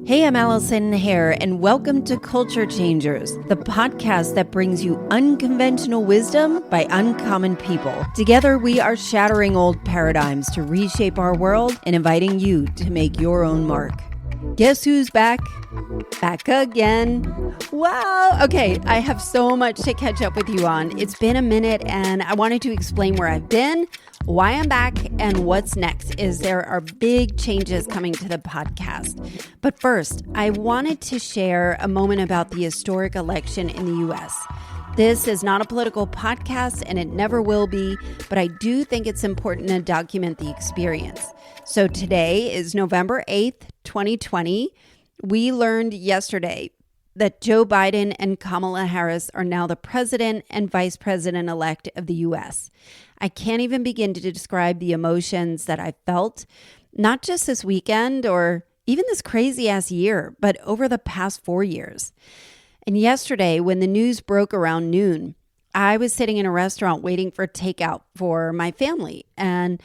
Hey, I'm Allison here, and welcome to Culture Changers, the podcast that brings you unconventional wisdom by uncommon people. Together, we are shattering old paradigms to reshape our world and inviting you to make your own mark. Guess who's back? Back again. Wow. Okay, I have so much to catch up with you on. It's been a minute, and I wanted to explain where I've been, why I'm back, and what's next, is there are big changes coming to the podcast. But first, I wanted to share a moment about the historic election in the U.S. This is not a political podcast, and it never will be, but I do think it's important to document the experience. So today is November 8th, 2020. We learned yesterday that Joe Biden and Kamala Harris are now the president and vice president-elect of the U.S. I can't even begin to describe the emotions that I felt, not just this weekend or even this crazy-ass year, but over the past 4 years. And yesterday, when the news broke around noon, I was sitting in a restaurant waiting for takeout for my family, and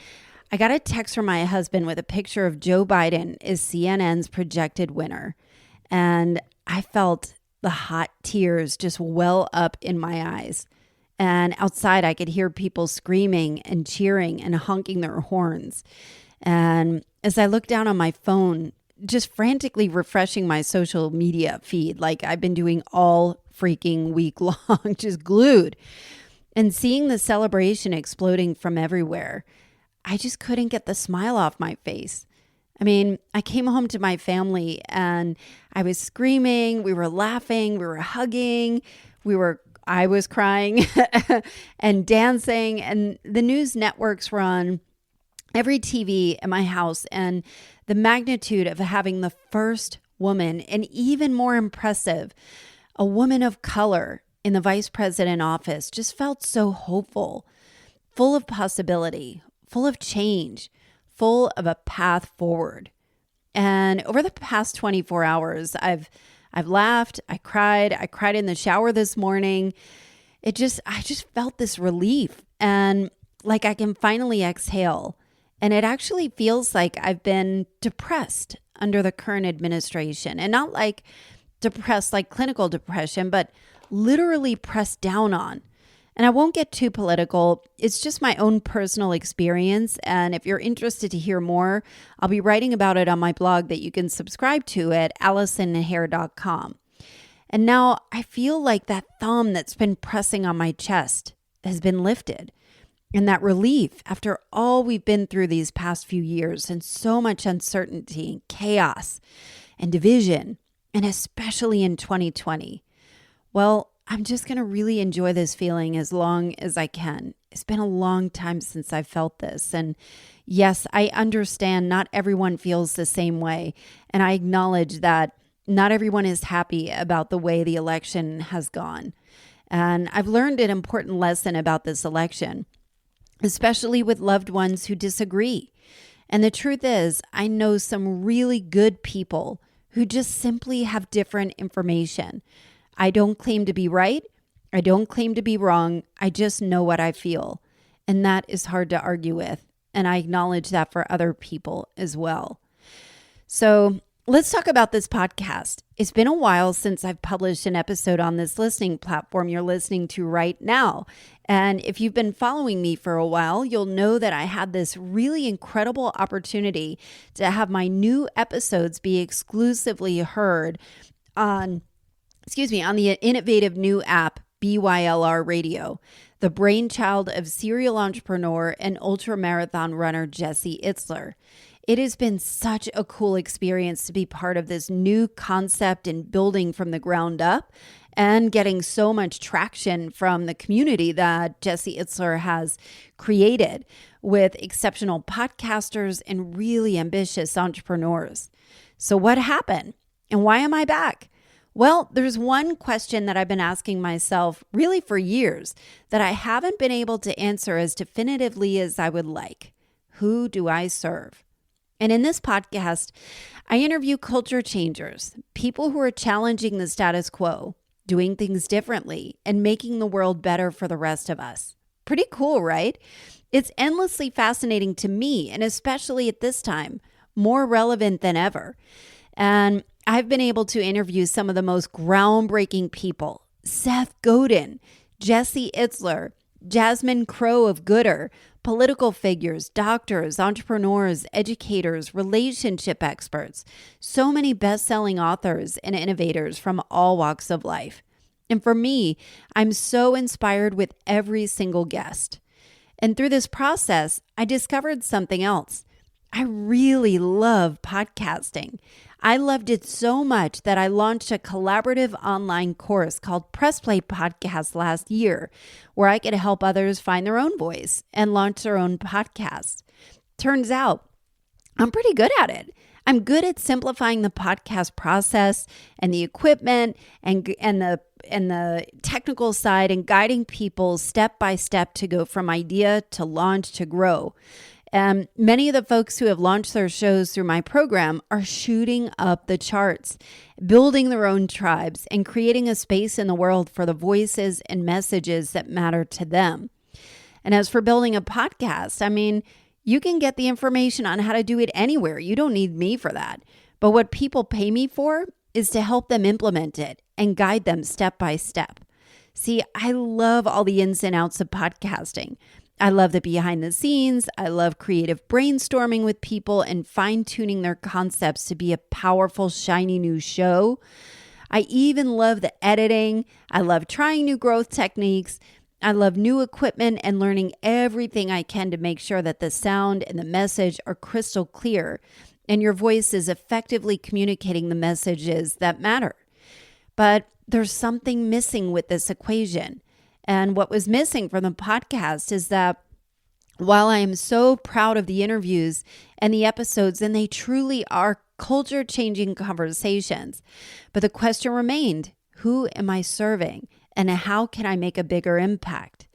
I got a text from my husband with a picture of Joe Biden as CNN's projected winner. And I felt the hot tears just well up in my eyes. And outside, I could hear people screaming and cheering and honking their horns. And as I looked down on my phone, just frantically refreshing my social media feed, like I've been doing all freaking week long, just glued, and seeing the celebration exploding from everywhere, I just couldn't get the smile off my face. I mean, I came home to my family and I was screaming, we were laughing, we were hugging, I was crying and dancing, and the news networks were on every TV in my house, and the magnitude of having the first woman, and even more impressive, a woman of color in the vice president office just felt so hopeful, full of possibility, full of change, full of a path forward. And over the past 24 hours, I've laughed, I cried in the shower this morning. I just felt this relief and like I can finally exhale. And it actually feels like I've been depressed under the current administration, and not like depressed like clinical depression, but literally pressed down on. And I won't get too political. It's just my own personal experience. And if you're interested to hear more, I'll be writing about it on my blog that you can subscribe to at allisonhair.com. And now I feel like that thumb that's been pressing on my chest has been lifted. And that relief after all we've been through these past few years, and so much uncertainty and chaos and division, and especially in 2020. Well, I'm just going to really enjoy this feeling as long as I can. It's been a long time since I felt this. And yes, I understand not everyone feels the same way. And I acknowledge that not everyone is happy about the way the election has gone. And I've learned an important lesson about this election, especially with loved ones who disagree. And the truth is, I know some really good people who just simply have different information. I don't claim to be right. I don't claim to be wrong. I just know what I feel. And that is hard to argue with. And I acknowledge that for other people as well. So let's talk about this podcast. It's been a while since I've published an episode on this listening platform you're listening to right now. And if you've been following me for a while, you'll know that I had this really incredible opportunity to have my new episodes be exclusively heard on the innovative new app, BYLR Radio, the brainchild of serial entrepreneur and ultra-marathon runner Jesse Itzler. It has been such a cool experience to be part of this new concept and building from the ground up, and getting so much traction from the community that Jesse Itzler has created with exceptional podcasters and really ambitious entrepreneurs. So what happened? And why am I back? Well, there's one question that I've been asking myself really for years that I haven't been able to answer as definitively as I would like. Who do I serve? And in this podcast, I interview culture changers, people who are challenging the status quo, doing things differently, and making the world better for the rest of us. Pretty cool, right? It's endlessly fascinating to me, and especially at this time, more relevant than ever. And I've been able to interview some of the most groundbreaking people: Seth Godin, Jesse Itzler, Jasmine Crowe of Gooder, political figures, doctors, entrepreneurs, educators, relationship experts, so many best-selling authors and innovators from all walks of life. And for me, I'm so inspired with every single guest. And through this process, I discovered something else. I really love podcasting. I loved it so much that I launched a collaborative online course called Press Play Podcast last year, where I could help others find their own voice and launch their own podcast. Turns out, I'm pretty good at it. I'm good at simplifying the podcast process and the equipment and the technical side, and guiding people step by step to go from idea to launch to grow. Many of the folks who have launched their shows through my program are shooting up the charts, building their own tribes, and creating a space in the world for the voices and messages that matter to them. And as for building a podcast, I mean, you can get the information on how to do it anywhere. You don't need me for that. But what people pay me for is to help them implement it and guide them step by step. See, I love all the ins and outs of podcasting. I love the behind the scenes. I love creative brainstorming with people and fine-tuning their concepts to be a powerful, shiny new show. I even love the editing. I love trying new growth techniques. I love new equipment and learning everything I can to make sure that the sound and the message are crystal clear and your voice is effectively communicating the messages that matter. But there's something missing with this equation. And what was missing from the podcast is that while I am so proud of the interviews and the episodes, and they truly are culture-changing conversations, but the question remained, who am I serving and how can I make a bigger impact?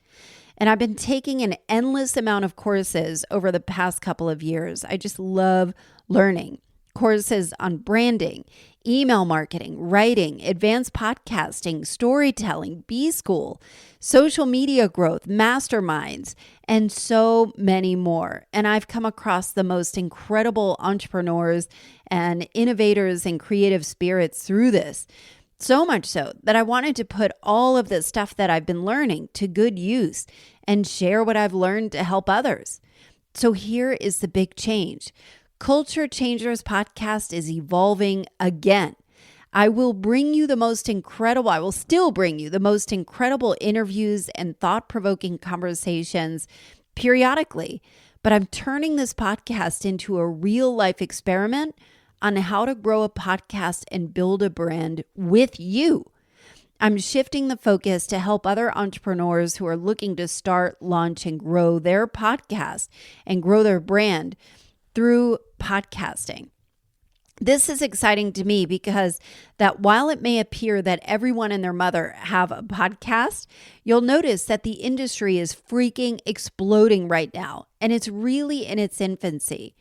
And I've been taking an endless amount of courses over the past couple of years. I just love learning. Courses on branding, email marketing, writing, advanced podcasting, storytelling, B-School, social media growth, masterminds, and so many more. And I've come across the most incredible entrepreneurs and innovators and creative spirits through this. So much so that I wanted to put all of the stuff that I've been learning to good use and share what I've learned to help others. So here is the big change. Culture Changers podcast is evolving again. I will still bring you the most incredible interviews and thought-provoking conversations periodically, but I'm turning this podcast into a real-life experiment on how to grow a podcast and build a brand with you. I'm shifting the focus to help other entrepreneurs who are looking to start, launch, and grow their podcast and grow their brand through podcasting. This is exciting to me because that while it may appear that everyone and their mother have a podcast, you'll notice that the industry is freaking exploding right now, and it's really in its infancy.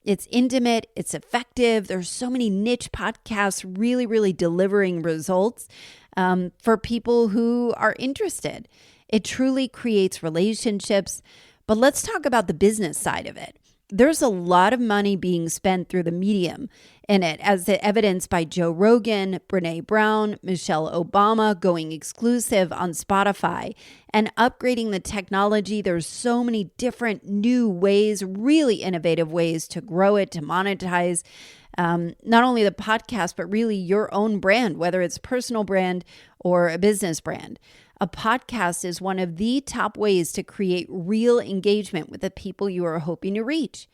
It's intimate, it's effective. There's so many niche podcasts really delivering results for people who are interested. It truly creates relationships. But let's talk about the business side of it. There's a lot of money being spent through the medium in it, as evidenced by Joe Rogan, Brene Brown, Michelle Obama going exclusive on Spotify and upgrading the technology. There's so many different new ways, really innovative ways to grow it, to monetize not only the podcast, but really your own brand, whether it's personal brand or a business brand. A podcast is one of the top ways to create real engagement with the people you are hoping to reach.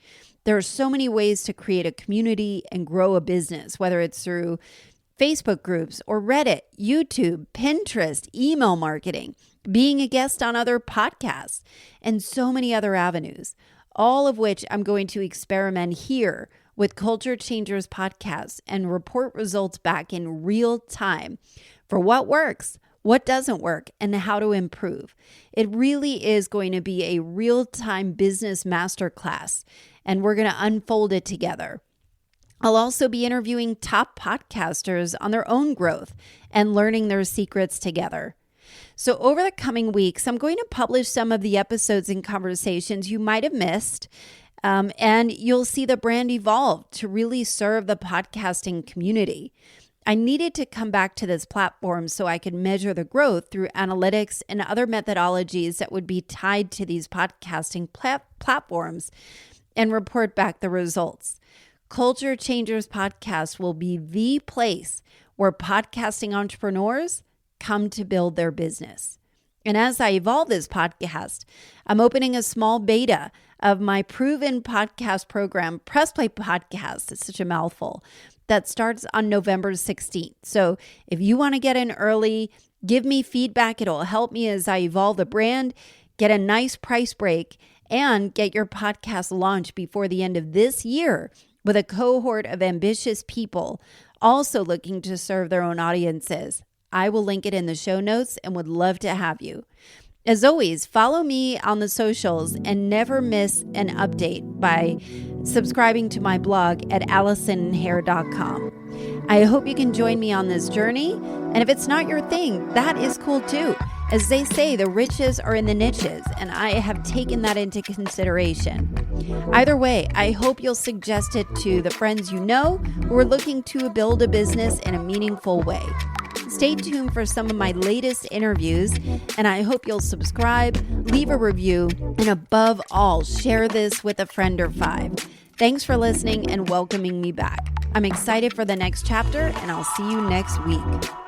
There are so many ways to create a community and grow a business, whether it's through Facebook groups or Reddit, YouTube, Pinterest, email marketing, being a guest on other podcasts, and so many other avenues, all of which I'm going to experiment here with Culture Changers podcast and report results back in real time for what works, what doesn't work, and how to improve. It really is going to be a real-time business masterclass, and we're going to unfold it together. I'll also be interviewing top podcasters on their own growth and learning their secrets together. So over the coming weeks, I'm going to publish some of the episodes and conversations you might have missed, And you'll see the brand evolve to really serve the podcasting community. I needed to come back to this platform so I could measure the growth through analytics and other methodologies that would be tied to these podcasting platforms and report back the results. Culture Changers Podcast will be the place where podcasting entrepreneurs come to build their business. And as I evolve this podcast, I'm opening a small beta of my proven podcast program, Press Play Podcast. It's such a mouthful. That starts on November 16th. So if you want to get in early, give me feedback. It'll help me as I evolve the brand, get a nice price break, and get your podcast launched before the end of this year with a cohort of ambitious people also looking to serve their own audiences. I will link it in the show notes and would love to have you. As always, follow me on the socials and never miss an update by subscribing to my blog at allisonhair.com. I hope you can join me on this journey. And if it's not your thing, that is cool too. As they say, the riches are in the niches, and I have taken that into consideration. Either way, I hope you'll suggest it to the friends you know who are looking to build a business in a meaningful way. Stay tuned for some of my latest interviews, and I hope you'll subscribe, leave a review, and above all, share this with a friend or five. Thanks for listening and welcoming me back. I'm excited for the next chapter, and I'll see you next week.